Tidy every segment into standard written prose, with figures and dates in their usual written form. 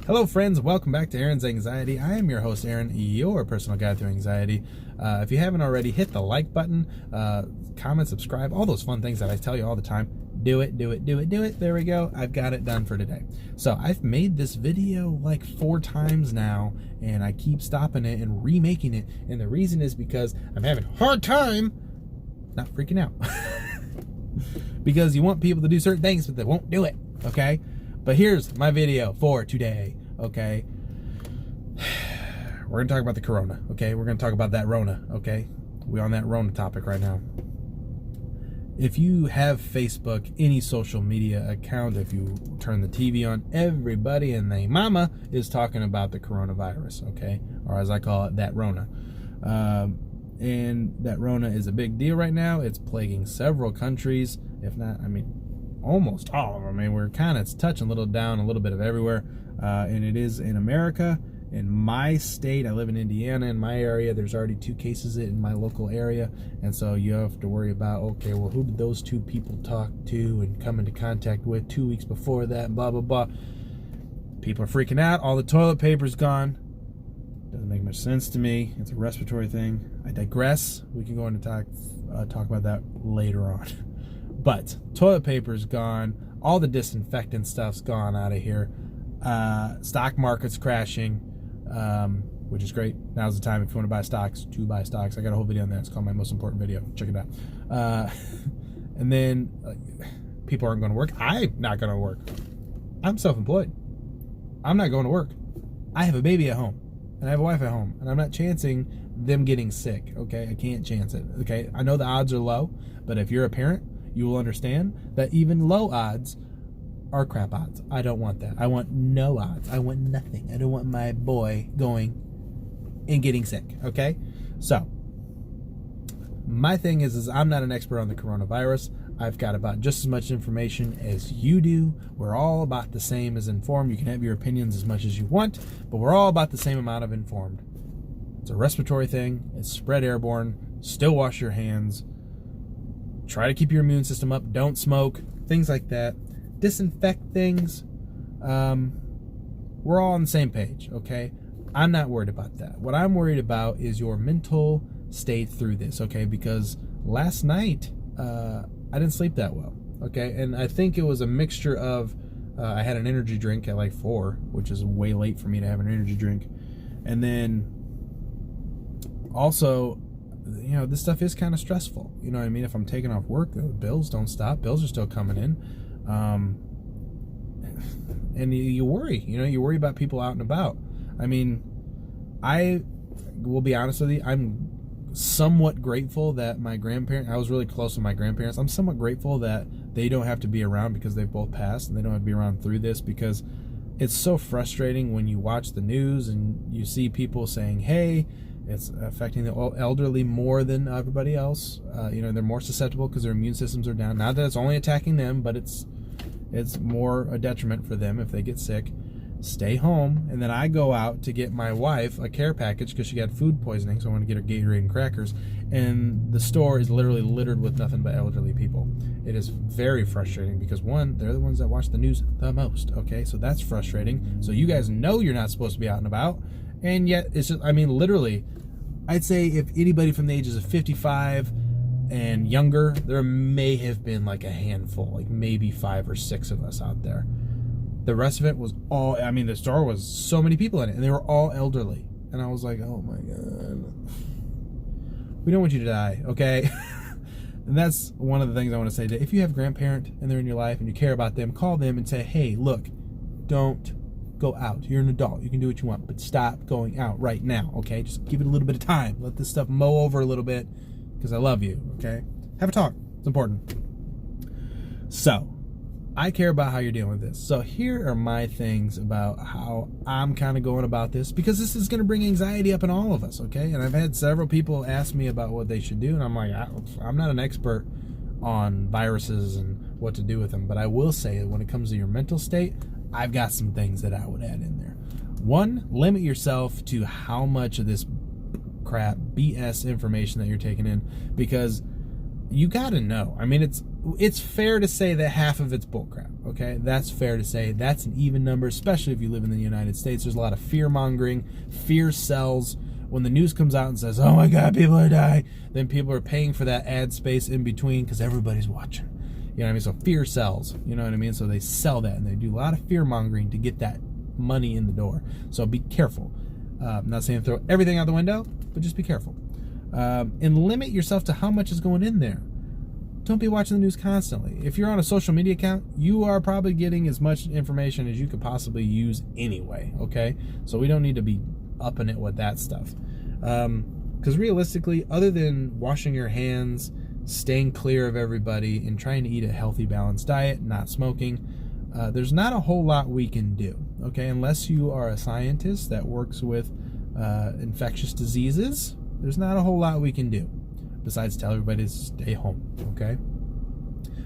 Hello friends, welcome back to Aaron's Anxiety. I am your host Aaron, your personal guide through anxiety. If you haven't already, hit the like button, comment, subscribe, all those fun things that I tell you all the time. Do it. There we go. I've got it done for today. So I've made this video like 4 times now, and I keep stopping it and remaking it. And the reason is because I'm having a hard time not freaking out. Because you want people to do certain things, but they won't do it, okay? But here's my video for today, okay? We're going to talk about the corona, okay? We're going to talk about that Rona, okay? We're on that Rona topic right now. If you have Facebook, any social media account, if you turn the TV on, everybody and their mama is talking about the coronavirus, okay? Or as I call it, that Rona. And that Rona is a big deal right now. It's plaguing several countries, if not, almost all of them. We're kind of touching a little down a little bit of everywhere, and it is in America. In my state, I live in Indiana. In my area, there's already 2 cases in my local area, and so you have to worry about, okay, well, who did those 2 people talk to and come into contact with 2 weeks before that, and blah, blah, blah. People are freaking out. All the toilet paper's gone. Doesn't make much sense to me. It's a respiratory thing. I digress. We can go into talk about that later on. But toilet paper's gone. All the disinfectant stuff's gone out of here. Stock market's crashing, which is great. Now's the time if you want to buy stocks, to buy stocks. I got a whole video on that. It's called My Most Important Video. Check it out. And then people aren't going to work. I'm not going to work. I'm self-employed. I'm not going to work. I have a baby at home, and I have a wife at home, and I'm not chancing them getting sick, okay? I can't chance it, okay? I know the odds are low, but if you're a parent, you will understand that even low odds are crap odds. I don't want that. I want no odds. I want nothing. I don't want my boy going and getting sick, okay? So, my thing is I'm not an expert on the coronavirus. I've got about just as much information as you do. We're all about the same as informed. You can have your opinions as much as you want, but we're all about the same amount of informed. It's a respiratory thing. It's spread airborne. Still wash your hands. Try to keep your immune system up. Don't smoke. Things like that. Disinfect things. We're all on the same page, okay? I'm not worried about that. What I'm worried about is your mental state through this, okay? Because last night, I didn't sleep that well, okay? And I think it was a mixture of, I had an energy drink at like 4, which is way late for me to have an energy drink. And then also, you know, this stuff is kind of stressful. You know what I mean? If I'm taking off work, the bills don't stop. Bills are still coming in. And you worry. You know, you worry about people out and about. I will be honest with you. I'm somewhat grateful that my grandparents, I was really close with my grandparents. I'm somewhat grateful that they don't have to be around because they've both passed, and they don't have to be around through this, because it's so frustrating when you watch the news and you see people saying, hey, it's affecting the elderly more than everybody else. You know, they're more susceptible because their immune systems are down. Not that it's only attacking them, but it's more a detriment for them if they get sick. Stay home. And then I go out to get my wife a care package because she got food poisoning, so I want to get her Gatorade and crackers. And the store is literally littered with nothing but elderly people. It is very frustrating because, one, they're the ones that watch the news the most, okay? So that's frustrating. So you guys know you're not supposed to be out and about. And yet, it's just, literally, I'd say if anybody from the ages of 55 and younger, there may have been like a handful, like maybe 5 or 6 of us out there. The rest of it was all, the store was so many people in it, and they were all elderly. And I was like, oh my God. We don't want you to die, okay? And that's one of the things I want to say. That if you have a grandparent and they're in your life and you care about them, call them and say, hey, look, don't go out. You're an adult. You can do what you want, but stop going out right now, okay? Just give it a little bit of time. Let this stuff mow over a little bit, because I love you, okay? Have a talk. It's important. So, I care about how you're dealing with this. So here are my things about how I'm kind of going about this, because this is going to bring anxiety up in all of us, okay? And I've had several people ask me about what they should do, and I'm like, I'm not an expert on viruses and what to do with them, but I will say that when it comes to your mental state, I've got some things that I would add in there. 1, limit yourself to how much of this crap, BS information that you're taking in, because you gotta know. I mean, it's fair to say that half of it's bullcrap, okay? That's fair to say. That's an even number, especially if you live in the United States. There's a lot of fear-mongering. Fear sells. When the news comes out and says, oh my God, people are dying, then people are paying for that ad space in between because everybody's watching. You know what I mean? So fear sells, you know what I mean? So they sell that, and they do a lot of fear-mongering to get that money in the door. So be careful. I'm not saying throw everything out the window, but just be careful. And limit yourself to how much is going in there. Don't be watching the news constantly. If you're on a social media account, you are probably getting as much information as you could possibly use anyway, okay? So we don't need to be upping it with that stuff. Because realistically, other than washing your hands, staying clear of everybody, and trying to eat a healthy, balanced diet, not smoking, there's not a whole lot we can do, okay? Unless you are a scientist that works with infectious diseases, there's not a whole lot we can do besides tell everybody to stay home, okay?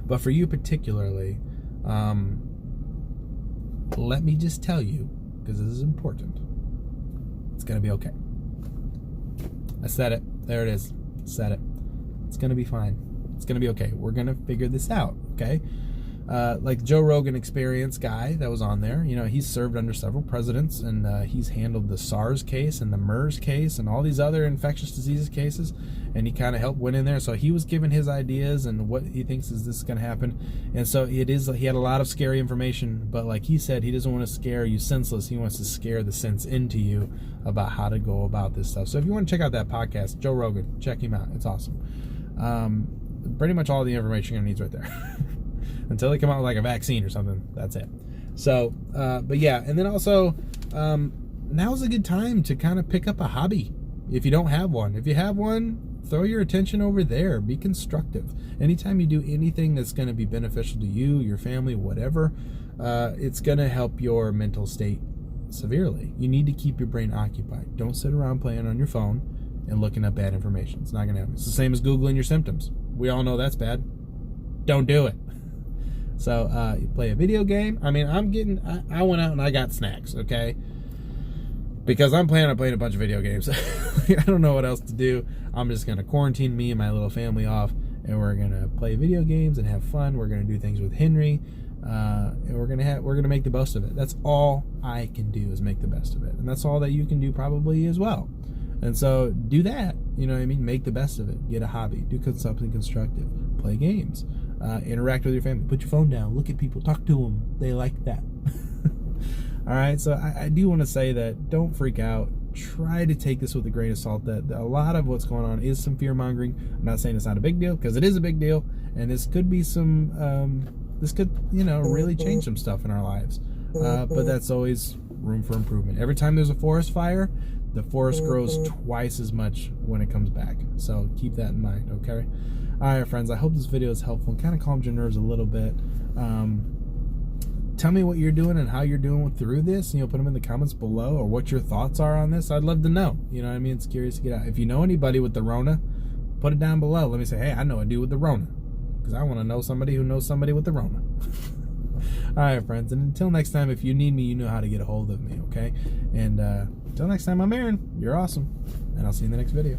But for you particularly, let me just tell you, because this is important, it's going to be okay. I said it. There it is. Said it. It's going to be fine. It's going to be okay. We're going to figure this out, okay? Like Joe Rogan Experience guy that was on there, you know, he's served under several presidents, and he's handled the SARS case and the MERS case and all these other infectious diseases cases, and he kind of helped win in there. So he was giving his ideas and what he thinks is this going to happen. And so he had a lot of scary information, but like he said, he doesn't want to scare you senseless. He wants to scare the sense into you about how to go about this stuff. So if you want to check out that podcast, Joe Rogan, check him out. It's awesome. Pretty much all the information you're going to need is right there. Until they come out with like a vaccine or something, that's it. So, but yeah, and then also, now's a good time to kind of pick up a hobby if you don't have one. If you have one, throw your attention over there. Be constructive. Anytime you do anything that's going to be beneficial to you, your family, whatever, it's going to help your mental state severely. You need to keep your brain occupied. Don't sit around playing on your phone and looking up bad information. It's not going to happen. It's the same as Googling your symptoms. We all know that's bad. Don't do it. So, you play a video game. I mean, I went out and I got snacks, okay? Because I'm planning on playing a bunch of video games. I don't know what else to do. I'm just going to quarantine me and my little family off, and we're going to play video games and have fun. We're going to do things with Henry, and we're going to make the best of it. That's all I can do, is make the best of it. And that's all that you can do probably as well. And so do that, you know what I mean? Make the best of it. Get a hobby. Do something constructive. Play games. Interact with your family. Put your phone down. Look at people. Talk to them. They like that. All right, so I do want to say that don't freak out. Try to take this with a grain of salt. That a lot of what's going on is some fear-mongering. I'm not saying it's not a big deal, because it is a big deal, and this could be some, this could, you know, really change some stuff in our lives. But that's always room for improvement. Every time there's a forest fire, the forest grows twice as much when it comes back. So keep that in mind, okay? All right, friends, I hope this video is helpful and kind of calmed your nerves a little bit. Tell me what you're doing and how you're doing through this. You know, put them in the comments below, or what your thoughts are on this. I'd love to know. You know what I mean? It's curious to get out. If you know anybody with the Rona, put it down below. Let me say, hey, I know a dude with the Rona, because I want to know somebody who knows somebody with the Rona. All right, friends, and until next time, if you need me, you know how to get a hold of me, okay? And until next time, I'm Aaron. You're awesome, and I'll see you in the next video.